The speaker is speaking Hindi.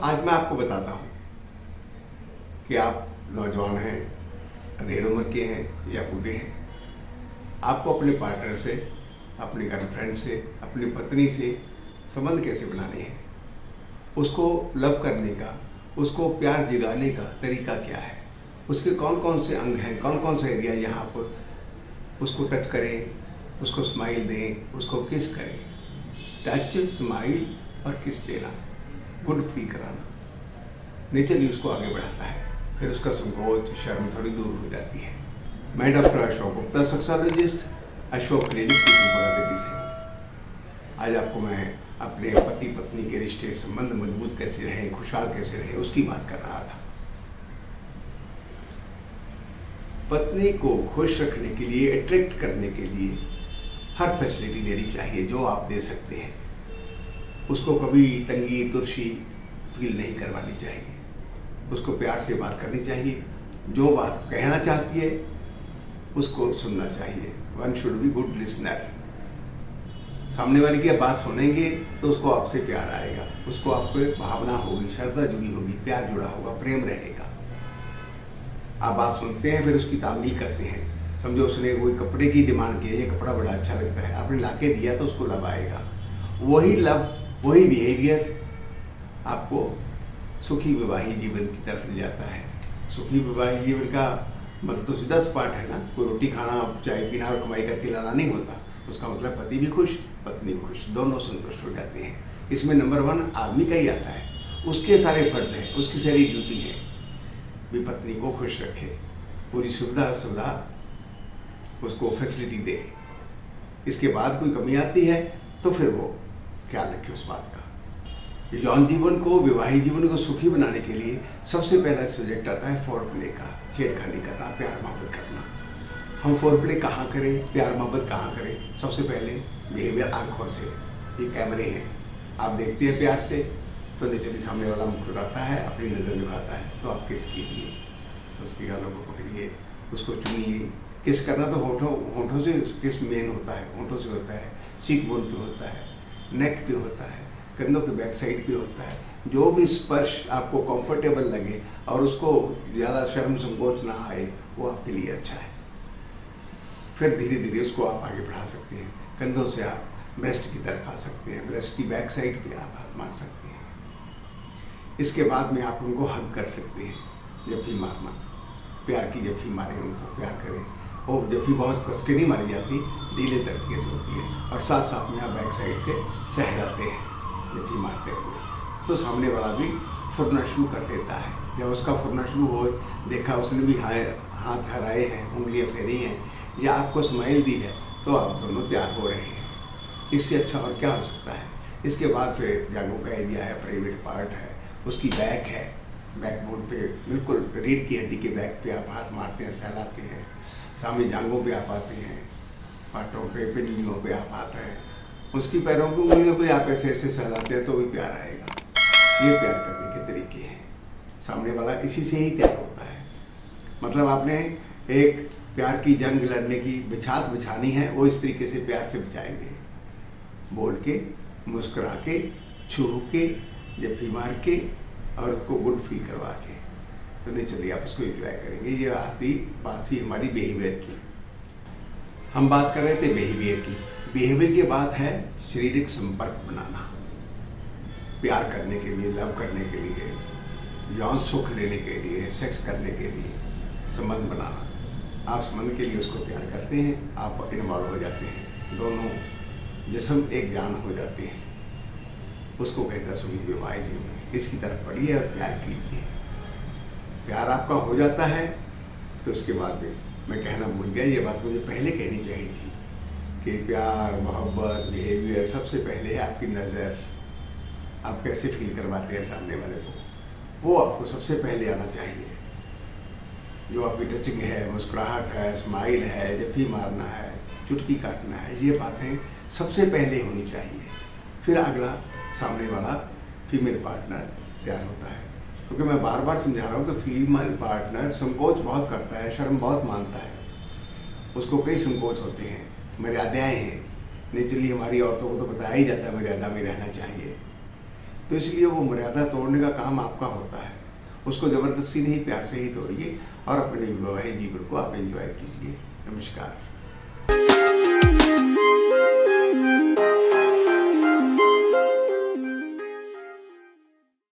आज मैं आपको बताता हूँ कि आप नौजवान हैं, अधेड़ उम्र के हैं या बूढ़े हैं, आपको अपने पार्टनर से, अपनी गर्लफ्रेंड से, अपनी पत्नी से संबंध कैसे बनाने हैं, उसको लव करने का, उसको प्यार जगाने का तरीका क्या है, उसके कौन कौन से अंग हैं, कौन कौन से एरिया यहाँ पर उसको टच करें, उसको स्माइल दें, उसको किस करें। टच, स्माइल और किस देना, गुड फील कराना नेचरली उसको आगे बढ़ाता है। फिर उसका संकोच, शर्म थोड़ी दूर हो जाती है। मैं doctor Ashok Gupta, sexologist, Ashok clinic की दिल्ली से हूँ। आज आपको मैं अपने पति पत्नी के रिश्ते संबंध मजबूत कैसे रहे, खुशहाल कैसे रहे, उसकी बात कर रहा था। पत्नी को खुश रखने के लिए, अट्रैक्ट करने के लिए हर फैसिलिटी देनी चाहिए जो आप दे सकते हैं। उसको कभी तंगी तुर्शी फील नहीं करवानी चाहिए। उसको प्यार से बात करनी चाहिए। जो बात कहना चाहती है उसको सुनना चाहिए। One should be good listener. सामने वाले की बात सुनेंगे तो उसको आपसे प्यार आएगा, उसको आप पे भावना होगी, श्रद्धा जुड़ी होगी, प्यार जुड़ा होगा, प्रेम रहेगा। आप बात सुनते हैं, फिर उसकी तामील करते हैं। समझो उसने कोई कपड़े की डिमांड की है, ये कपड़ा बड़ा अच्छा लगता है, आपने लाके दिया तो उसको लव आएगा। वही लव, वही बिहेवियर आपको सुखी वैवाहिक जीवन की तरफ ले जाता है। सुखी वैवाहिक जीवन का मतलब तो सीधा सपाट है ना, कोई रोटी खाना, चाय पीना और कमाई करके लाना नहीं होता। उसका मतलब पति भी खुश, पत्नी भी खुश, दोनों संतुष्ट हो जाते हैं। इसमें नंबर 1 आदमी का ही आता है। उसके सारे फर्ज हैं, उसकी सारी ड्यूटी है भी पत्नी को खुश रखे, पूरी सुविधा उसको फैसिलिटी दे। इसके बाद कोई कमी आती है तो फिर वो ख्याल रखे उस बात का। यौन जीवन को, वैवाहिक जीवन को सुखी बनाने के लिए सबसे पहला सब्जेक्ट आता है फोर प्ले का, छेड़खानी करना, प्यार मोहब्बत करना। हम फोर प्ले कहाँ करें, प्यार मोहब्बत कहाँ करें? सबसे पहले बिहेवियर आंखों से। ये कैमरे हैं, आप देखते हैं प्यार से तो नेचुरली सामने वाला मुख उठाता है, अपनी नज़र झुकाता है, तो आप किस कीजिए, उसके गालों को पकड़िए, उसको चूमिए। किस करना तो होठों से किस मेन होता है, होठों से होता है, चीक बोन पे होता है, नेक पे होता है, कंधों के बैक साइड पे होता है। जो भी स्पर्श आपको कंफर्टेबल लगे और उसको ज़्यादा शर्म संकोच ना आए, वो आपके लिए अच्छा है। फिर धीरे धीरे उसको आप आगे बढ़ा सकते हैं। कंधों से आप ब्रेस्ट की तरफ आ सकते हैं, ब्रेस्ट की बैक साइड पे आप हाथ मार सकते हैं। इसके बाद में आप उनको हग कर सकते हैं, जफ्फी मारना, प्यार की जफ्फी मारें, उनको प्यार करें। और जफ्फी बहुत कस के नहीं मारी जाती, ढीले तरीके से होती है, और साथ साथ में आप बैक साइड से सहलाते हैं जफ्फी मारते हुए, तो सामने वाला भी फुरना शुरू कर देता है। जब उसका फुरना शुरू हो, देखा उसने भी हाथ हराए हैं, उंगलियां फेरी हैं या आपको स्माइल दी है, तो आप दोनों तैयार हो रहे हैं। इससे अच्छा और क्या हो सकता है? इसके बाद फिर जांघों का एरिया है, प्राइवेट पार्ट है, उसकी बैक है, बैक बोन पे बिल्कुल रीढ़ की हड्डी के बैक पे आप हाथ मारते हैं, सहलाते हैं। सामने जांघों पे आप आते हैं, पाटों पे, पिंडलियों पे आप आते हैं, उसकी पैरों की उंगलियों पे आप ऐसे ऐसे सहलाते हैं तो भी प्यार आएगा। ये प्यार करने के तरीके हैं। सामने वाला इसी से ही तैयार होता है। मतलब आपने एक प्यार की जंग लड़ने की बिछात बिछानी है, वो इस तरीके से प्यार से बिछाएंगे, बोल के, मुस्कुरा के, छू के, जफ्फी मार के और उसको गुड फील करवा के, तो नहीं चलिए आप उसको एंजॉय करेंगे। ये आती बात थी हमारी बिहेवियर की। हम बात कर रहे थे बिहेवियर की। बिहेवियर के बाद है शारीरिक संपर्क बनाना, प्यार करने के लिए, लव करने के लिए, यौन सुख लेने के लिए, सेक्स करने के लिए संबंध बनाना। आप संबंध के लिए उसको तैयार करते हैं, आप इन्वॉल्व हो जाते हैं, दोनों जिस्म एक जान हो जाते हैं। उसको कहता है सुखी वैवाहिक जीवन। इसकी तरफ बढ़िए और प्यार कीजिए। प्यार आपका हो जाता है तो उसके बाद में मैं कहना भूल गया, ये बात मुझे पहले कहनी चाहिए थी कि प्यार, मोहब्बत, बिहेवियर सबसे पहले है आपकी नज़र। आप कैसे फील करवाते हैं सामने वाले को, वो आपको सबसे पहले आना चाहिए। जो आपकी टचिंग है, मुस्कुराहट है, स्माइल है, जफ्फी मारना है, चुटकी काटना है, ये बातें सबसे पहले होनी चाहिए। फिर अगला सामने वाला फीमेल पार्टनर तैयार होता है। क्योंकि मैं बार बार समझा रहा हूँ कि फीमेल पार्टनर संकोच बहुत करता है, शर्म बहुत मानता है, उसको कई संकोच होते हैं, मर्यादाएं हैं। नेचुरली हमारी औरतों को तो बताया ही जाता है मर्यादा में रहना चाहिए। तो इसलिए वो मर्यादा तोड़ने का काम आपका होता है। उसको ज़बरदस्ती नहीं, प्यार से ही तोड़िए और अपने वैवाहिक जीवन को आप एंजॉय कीजिए। नमस्कार।